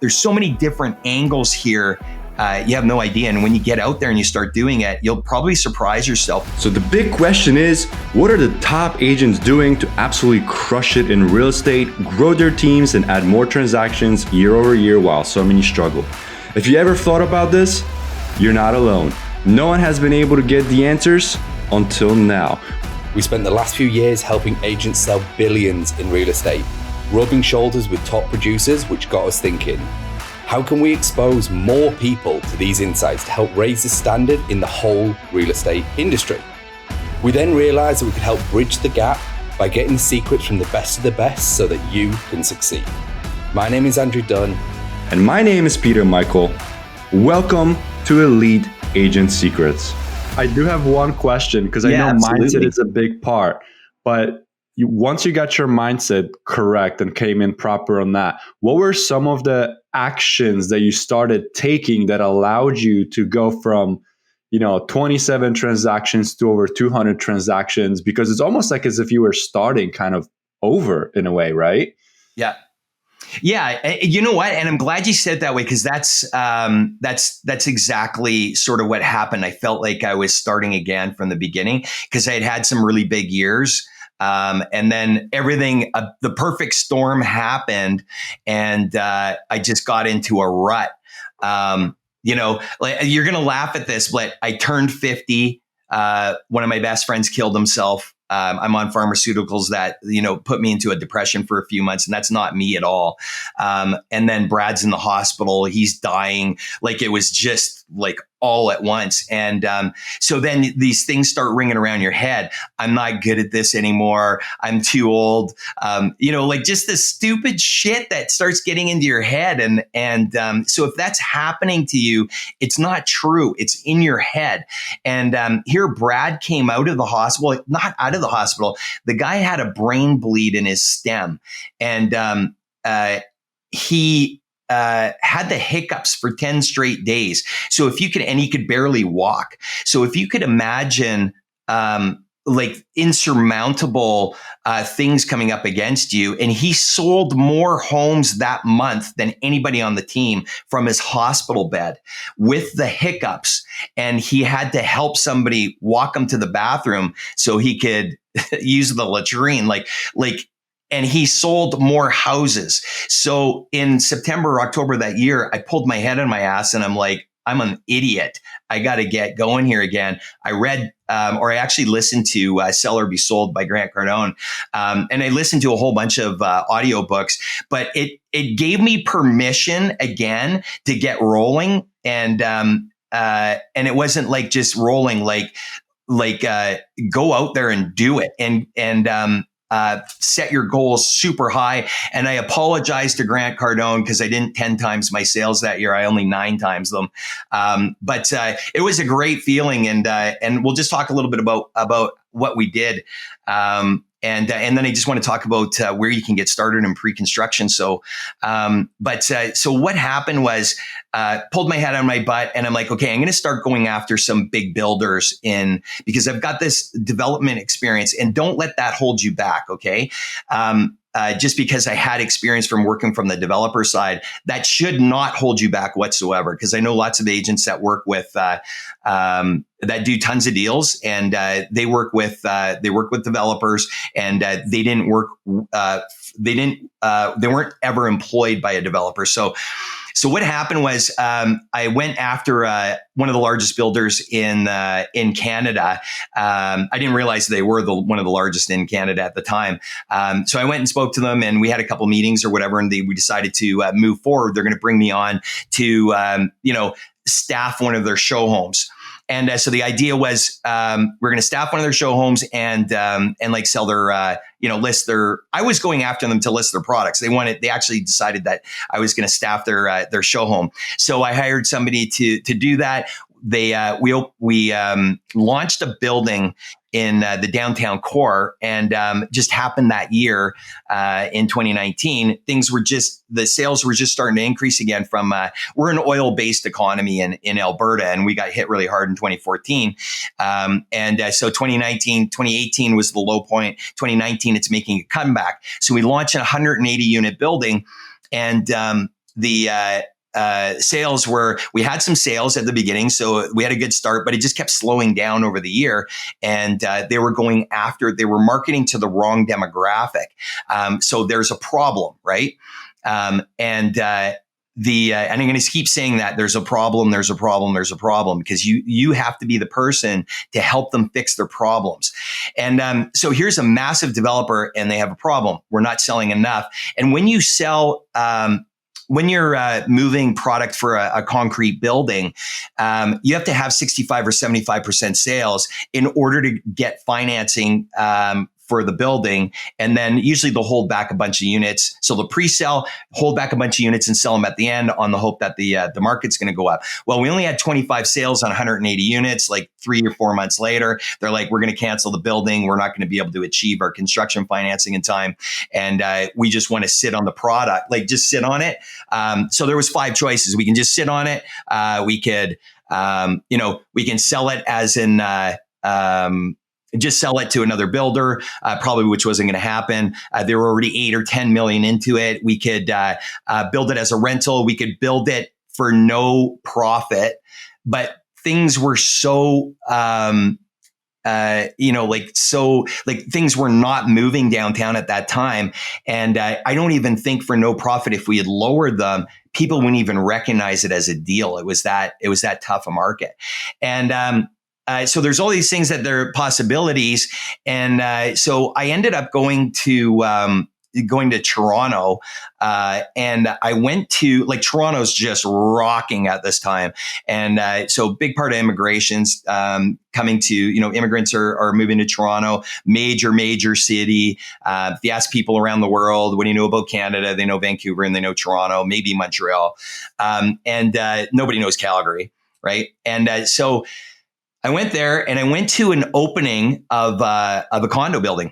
there's so many different angles here. You have no idea. And when you get out there and you start doing it, you'll probably surprise yourself. So the big question is, what are the top agents doing to absolutely crush it in real estate, grow their teams, and add more transactions year over year while so many struggle? If you ever thought about this, you're not alone. No one has been able to get the answers until now. We spent the last few years helping agents sell billions in real estate, rubbing shoulders with top producers, which got us thinking, how can we expose more people to these insights to help raise the standard in the whole real estate industry? We then realized that we could help bridge the gap by getting the secrets from the best of the best so that you can succeed. My name is Andrew Dunn. And my name is Peter Michael. Welcome to Elite Agent Secrets. I do have one question because I know absolutely. Mindset is a big part, but once you got your mindset correct and came in proper on that, what were some of the actions that you started taking that allowed you to go from, 27 transactions to over 200 transactions? Because it's almost like as if you were starting kind of over in a way, right? Yeah. Yeah, you know what? And I'm glad you said it that way, because that's exactly sort of what happened. I felt like I was starting again from the beginning because I had some really big years. And then everything, the perfect storm happened, and I just got into a rut. Like, you're going to laugh at this, but I turned 50. One of my best friends killed himself. I'm on pharmaceuticals that, put me into a depression for a few months, and that's not me at all. And then Brad's in the hospital. He's dying. Like, it was just like all at once. And so then these things start ringing around your head. I'm not good at this anymore. I'm too old. Like just the stupid shit that starts getting into your head. And so if that's happening to you, it's not true. It's in your head. And here Brad came out of the hospital, not out of the hospital. The guy had a brain bleed in his stem. And he had the hiccups for 10 straight days. So if you could, and he could barely walk. So if you could imagine, like insurmountable things coming up against you. And he sold more homes that month than anybody on the team from his hospital bed with the hiccups. And he had to help somebody walk him to the bathroom so he could use the latrine. And he sold more houses. So in September or October that year, I pulled my head on my ass and I'm like, I'm an idiot. I got to get going here again. I read, or I actually listened to Sell or Be Sold by Grant Cardone. And I listened to a whole bunch of audiobooks, but it gave me permission again to get rolling. And it wasn't like just rolling, like go out there and do it. And set your goals super high. And I apologize to Grant Cardone because I didn't 10 times my sales that year. I only 9 times them. But it was a great feeling. And we'll just talk a little bit about what we did. And then I just want to talk about where you can get started in pre-construction. So what happened was, pulled my head on my butt and I'm like, okay, I'm going to start going after some big builders because I've got this development experience, and don't let that hold you back. Okay. Just because I had experience from working from the developer side, that should not hold you back whatsoever. Because I know lots of agents that work with that do tons of deals, and they work with developers, and they didn't work. They weren't ever employed by a developer. So what happened was I went after one of the largest builders in Canada. I didn't realize they were one of the largest in Canada at the time. So I went and spoke to them, and we had a couple meetings or whatever, and we decided to move forward. They're going to bring me on to staff one of their show homes. And so the idea was we're going to staff one of their show homes and like sell their list their. I was going after them to list their products. They actually decided that I was going to staff their show home. So I hired somebody to do that. We launched a building in the downtown core, and just happened that year in 2019. The sales were just starting to increase again from, we're an oil-based economy in Alberta, and we got hit really hard in 2014. So 2018 was the low point. 2019, it's making a comeback. So we launched a 180 unit building, and sales we had some sales at the beginning. So we had a good start, but it just kept slowing down over the year. And they were marketing to the wrong demographic. So there's a problem, right? And I'm going to keep saying that there's a problem, because you have to be the person to help them fix their problems. And so here's a massive developer and they have a problem. We're not selling enough. And when you sell, when you're moving product for a concrete building, you have to have 65 or 75% sales in order to get financing for the building. And then usually they'll hold back a bunch of units. So they'll pre-sell, hold back a bunch of units and sell them at the end on the hope that the market's going to go up. Well, we only had 25 sales on 180 units. Like 3 or 4 months later, they're like, we're going to cancel the building. We're not going to be able to achieve our construction financing in time. And we just want to sit on the product, like just sit on it. So there was 5 choices. We can just sit on it. We could, we can sell it as in, just sell it to another builder, probably, which wasn't going to happen. There were already 8 or 10 million into it. We could build it as a rental. We could build it for no profit, but things were so, things were not moving downtown at that time. And I don't even think for no profit, if we had lowered them, people wouldn't even recognize it as a deal. It was that tough a market. And, so there's all these things that there are possibilities. And so I ended up going to Toronto. And I went to, Toronto's just rocking at this time. And so big part of immigration's coming to, immigrants are moving to Toronto, major city. If you ask people around the world, what do you know about Canada? They know Vancouver and they know Toronto, maybe Montreal. And nobody knows Calgary, right? And so I went there and I went to an opening of a condo building.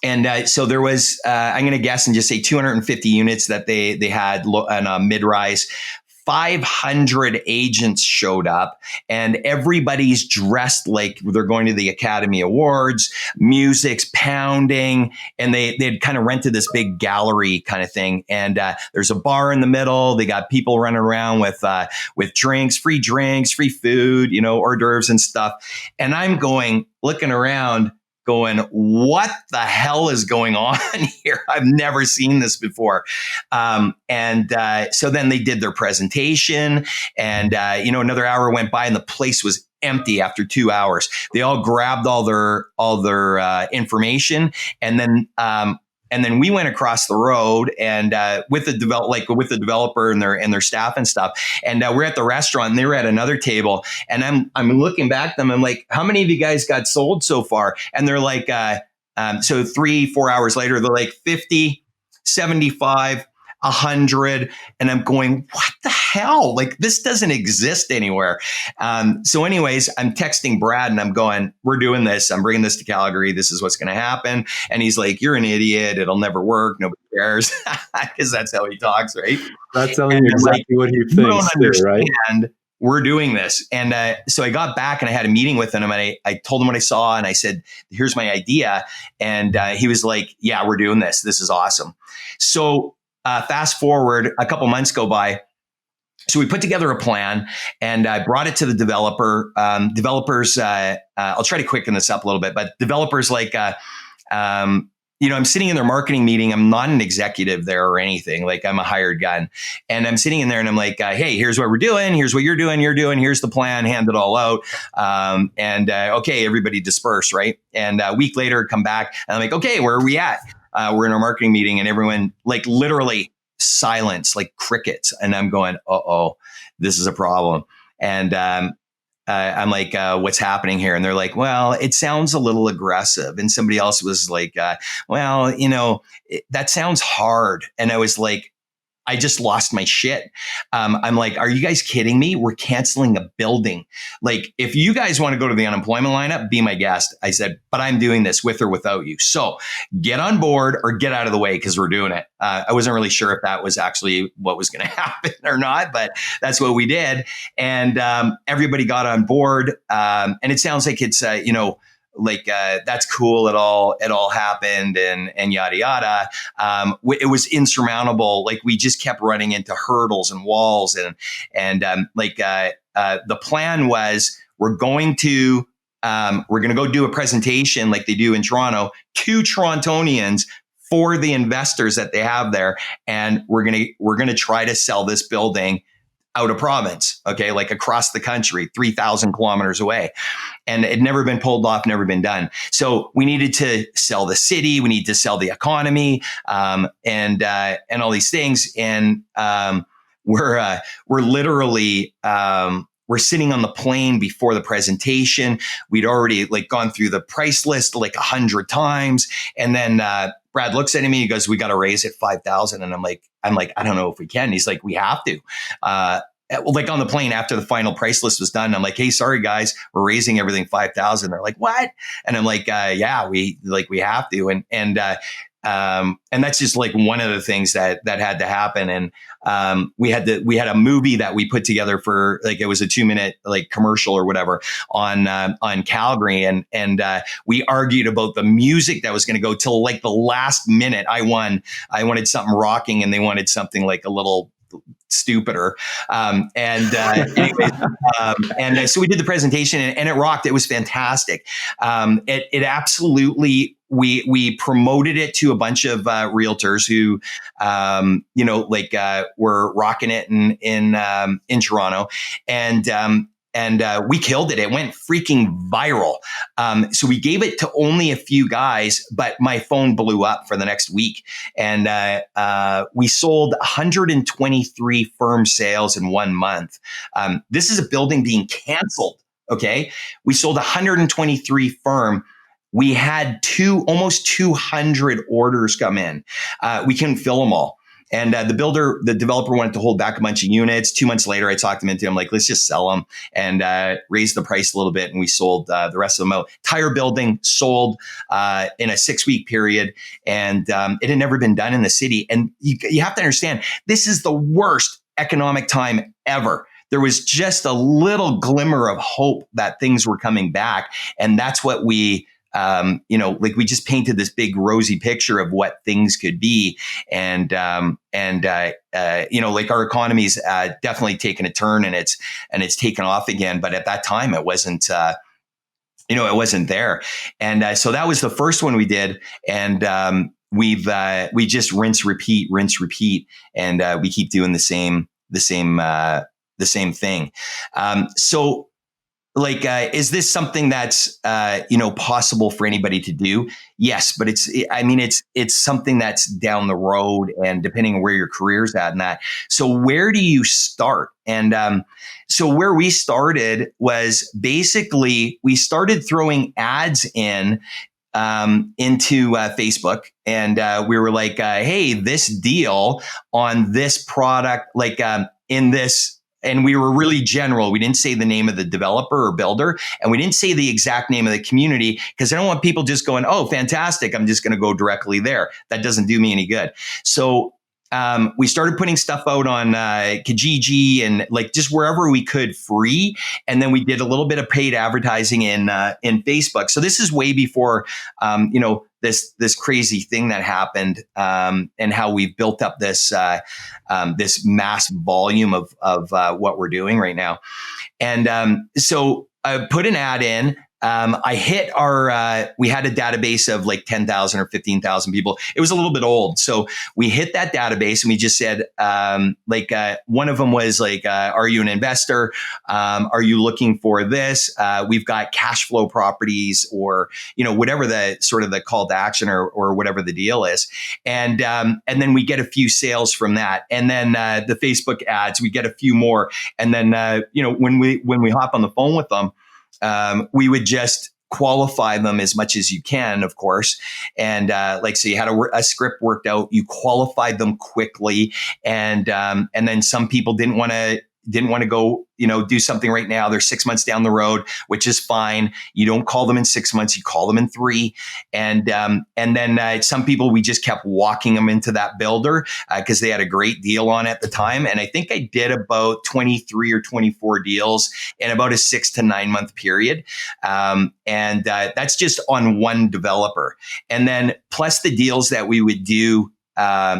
And so there was, I'm going to guess and just say 250 units that they had on a mid-rise. 500 agents showed up and everybody's dressed like they're going to the Academy Awards, music's pounding, and they'd kind of rented this big gallery kind of thing. And there's a bar in the middle. They got people running around with drinks, free food, hors d'oeuvres and stuff. And I'm looking around, going, what the hell is going on here? I've never seen this before. So then they did their presentation and, another hour went by and the place was empty after 2 hours. They all grabbed all their information. And then we went across the road and with the developer and their staff and stuff. And we're at the restaurant and they were at another table. And I'm looking back at them. I'm like, how many of you guys got sold so far? And they're like, so 3-4 hours later, they're like 50, 75, 100. And I'm going, what the hell? This doesn't exist anywhere. So anyways, I'm texting Brad and I'm going, we're doing this. I'm bringing this to Calgary. This is what's going to happen. And he's like, you're an idiot. It'll never work. Nobody cares. Because that's how he talks, right? That's telling you exactly what he thinks, right? We're doing this. And so I got back and I had a meeting with him and I told him what I saw and I said, here's my idea. And he was like, yeah, we're doing this. This is awesome. So fast forward, a couple months go by. So we put together a plan and I brought it to the developer. Developers, I'll try to quicken this up a little bit, but developers I'm sitting in their marketing meeting. I'm not an executive there or anything. I'm a hired gun. And I'm sitting in there and I'm like, hey, here's what we're doing. Here's what you're doing. Here's the plan. Hand it all out. Okay, everybody disperse, right? And a week later, come back and I'm like, okay, where are we at? We're in our marketing meeting and everyone literally silence, like crickets. And I'm going, this is a problem. And I'm like, what's happening here? And they're like, well, it sounds a little aggressive. And somebody else was like, that sounds hard. And I was like, I just lost my shit. I'm like, are you guys kidding me? We're canceling a building. If you guys want to go to the unemployment lineup, be my guest. I said, but I'm doing this with or without you. So get on board or get out of the way because we're doing it. I wasn't really sure if that was actually what was going to happen or not, but that's what we did. And everybody got on board. And it sounds like it's, that's cool. It all happened and yada, yada. It was insurmountable. Like we just kept running into hurdles and walls and the plan was we're going to go do a presentation like they do in Toronto to Torontonians for the investors that they have there. And we're going to try to sell this building out of province, okay, like across the country, 3,000 kilometers away. And it had never been pulled off, never been done. So we needed to sell the city, we need to sell the economy, and all these things. And we're literally we're sitting on the plane before the presentation. We'd already gone through the price list 100 times, and then Brad looks at me. He goes, "We got to raise it 5,000." And I'm like, I don't know if we can. He's like, "We have to." On the plane after the final price list was done, I'm like, "Hey, sorry guys, we're raising everything 5,000." They're like, "What?" And I'm like, "Yeah, we have to." And that's just one of the things that had to happen. And we had a movie that we put together for it was a 2-minute commercial or whatever on Calgary, and we argued about the music that was going to go till the last minute. I wanted something rocking, and they wanted something a little stupider. So we did the presentation, and it rocked. It was fantastic. It absolutely. We promoted it to a bunch of realtors who, were rocking it in Toronto, and we killed it. It went freaking viral. So we gave it to only a few guys, but my phone blew up for the next week, and we sold 123 firm sales in 1 month. This is a building being canceled. Okay, we sold 123 firm. We had almost 200 orders come in. We couldn't fill them all. And the developer wanted to hold back a bunch of units. 2 months later, I talked him into it. I'm like, let's just sell them and raise the price a little bit. And we sold the rest of them out. Entire building sold in a 6-week period. And it had never been done in the city. And you have to understand, this is the worst economic time ever. There was just a little glimmer of hope that things were coming back. And that's what we just painted this big rosy picture of what things could be. And our economy's definitely taken a turn, and it's taken off again. But at that time, it wasn't, it wasn't there. And so that was the first one we did. And we just rinse, repeat, and we keep doing the same thing. Is this something that's, possible for anybody to do? Yes, but it's something that's down the road, and depending on where your career's at and that. So where do you start? And so where we started was basically we started throwing ads into Facebook, and we were like, hey, this deal on this product, in this. And we were really general. We didn't say the name of the developer or builder, and we didn't say the exact name of the community, because I don't want people just going, "Oh, fantastic, I'm just going to go directly there." That doesn't do me any good. So we started putting stuff out on Kijiji and just wherever we could free. And then we did a little bit of paid advertising in Facebook. So this is way before, this crazy thing that happened, and how we've built up this mass volume of what we're doing right now. And so I put an ad in. I hit we had a database of 10,000 or 15,000 people. It was a little bit old. So we hit that database, and we just said, one of them was are you an investor? Are you looking for this? We've got cash flow properties, or, whatever the sort of the call to action or whatever the deal is. And then we get a few sales from that. And then the Facebook ads, we get a few more. And then, when we hop on the phone with them, we would just qualify them as much as you can, of course. And so you had a script worked out, you qualified them quickly. And then some people didn't want to didn't want to go, do something right now. They're 6 months down the road, which is fine. You don't call them in 6 months, you call them in 3. And then some people, we just kept walking them into that builder because they had a great deal on it at the time. And I think I did about 23 or 24 deals in about a 6 to 9 month period. And that's just on one developer. And then plus the deals that we would do,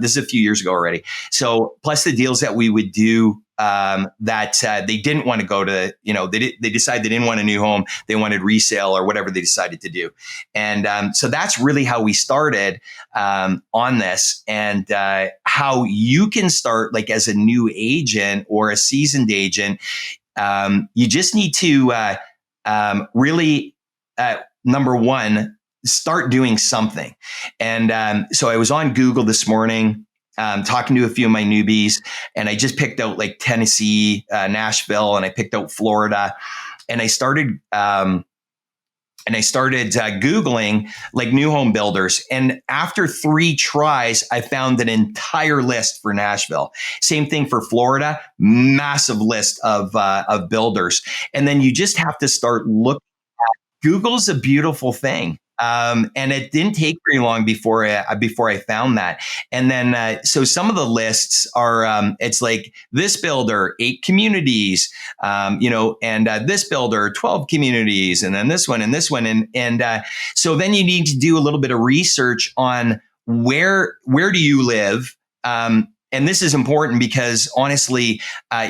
this is a few years ago already. So plus the deals that we would do that they didn't want to go to, they decided they didn't want a new home. They wanted resale or whatever they decided to do. And so that's really how we started on this, and how you can start like as a new agent or a seasoned agent. You just need to really, number one, start doing something. And so I was on Google this morning, talking to a few of my newbies, and I just picked out like Tennessee, Nashville, and I picked out Florida, and I started Googling like new home builders. And after 3 tries, I found an entire list for Nashville. Same thing for Florida, massive list of builders. And then you just have to start looking. Google's a beautiful thing. And it didn't take very long before I found that. And then, so some of the lists are, it's like this builder, 8 communities, and this builder, 12 communities, and then this one and this one. And so then you need to do a little bit of research on where do you live? And this is important because honestly,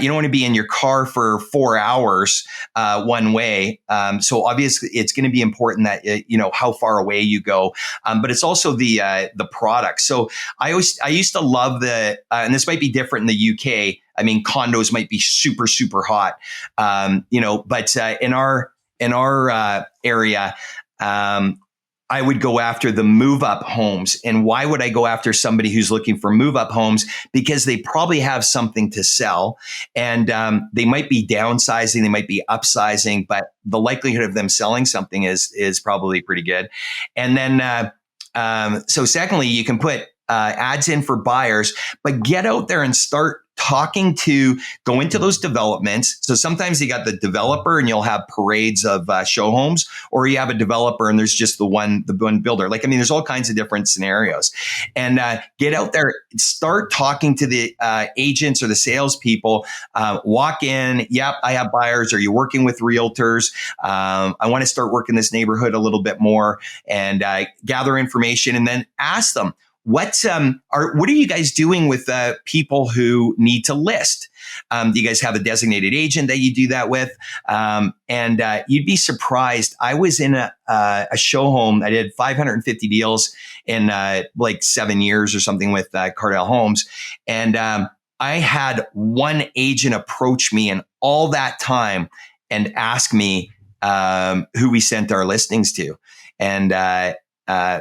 you don't want to be in your car for 4 hours one way. So obviously, it's going to be important that how far away you go, but it's also the product. So I used to love and this might be different in the UK. I mean, condos might be super super hot, but in our area. I would go after the move-up homes. And why would I go after somebody who's looking for move-up homes? Because they probably have something to sell, and they might be downsizing, they might be upsizing, but the likelihood of them selling something is probably pretty good. And then, so secondly, you can put ads in for buyers, but get out there and start go into those developments. So sometimes you got the developer and you'll have parades of show homes, or you have a developer and there's just the one builder. There's all kinds of different scenarios. And get out there, start talking to the agents or the salespeople. Walk in. Yep, I have buyers. Are you working with realtors? I want to start working this neighborhood a little bit more, and gather information, and then ask them, what are you guys doing with people who need to list? Do you guys have a designated agent that you do that with? And you'd be surprised. I was in a show home. I did 550 deals in like 7 years or something with Cardell Homes. And I had one agent approach me in all that time and ask me who we sent our listings to. And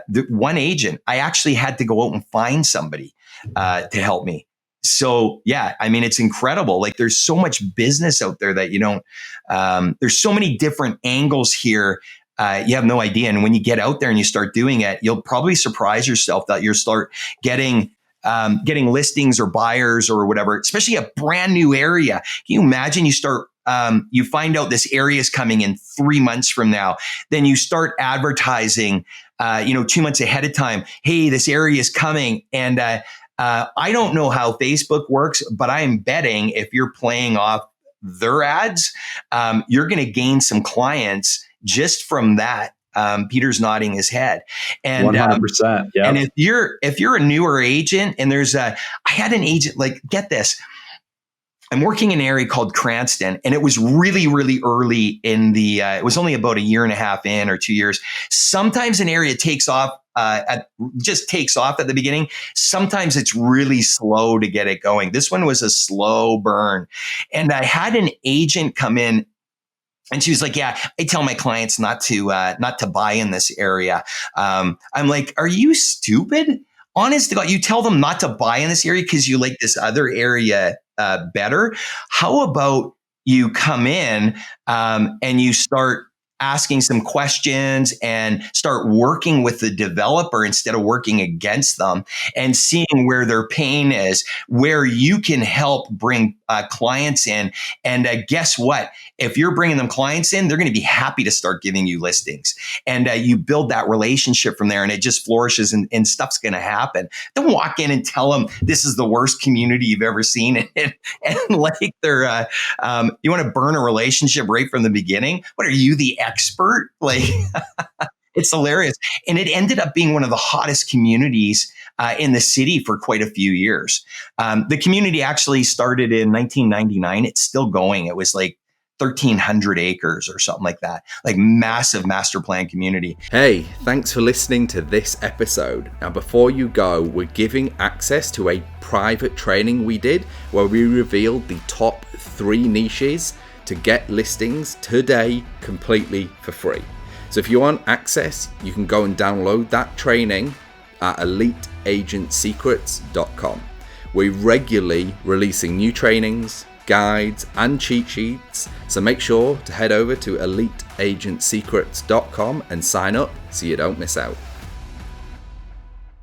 the one agent, I actually had to go out and find somebody to help me. So yeah, it's incredible. Like there's so much business out there that you don't, there's so many different angles here. You have no idea. And when you get out there and you start doing it, you'll probably surprise yourself that you'll start getting listings or buyers or whatever, especially a brand new area. Can you imagine you find out this area is coming in 3 months from now. Then you start advertising, 2 months ahead of time. Hey, this area is coming. And I don't know how Facebook works, but I am betting if you're playing off their ads, you're going to gain some clients just from that. Peter's nodding his head. And 100%. Yeah. And if you're a newer agent, and I had an agent, like, get this. I'm working in an area called Cranston, and it was really, really early in it was only about a year and a half in, or 2 years. Sometimes an area takes off, just takes off at the beginning. Sometimes it's really slow to get it going. This one was a slow burn. And I had an agent come in, and she was like, yeah, I tell my clients not to buy in this area. I'm like, are you stupid? Honest to God, you tell them not to buy in this area because you like this other area better. How about you come in and you start asking some questions and start working with the developer instead of working against them, and seeing where their pain is, where you can help bring clients in. And guess what? If you're bringing them clients in, they're going to be happy to start giving you listings. And you build that relationship from there, and it just flourishes, and stuff's going to happen. Don't walk in and tell them this is the worst community you've ever seen. And like they're, you want to burn a relationship right from the beginning. What are you, the expert? Like, it's hilarious. And it ended up being one of the hottest communities in the city for quite a few years. The community actually started in 1999. It's still going. It was like 1,300 acres or something like that, like massive master plan community. Hey, thanks for listening to this episode. Now, before you go, we're giving access to a private training we did where we revealed the top 3 niches to get listings today completely for free. So if you want access, you can go and download that training at eliteagentsecrets.com. We're regularly releasing new trainings, guides, and cheat sheets, so make sure to head over to eliteagentsecrets.com and sign up so you don't miss out.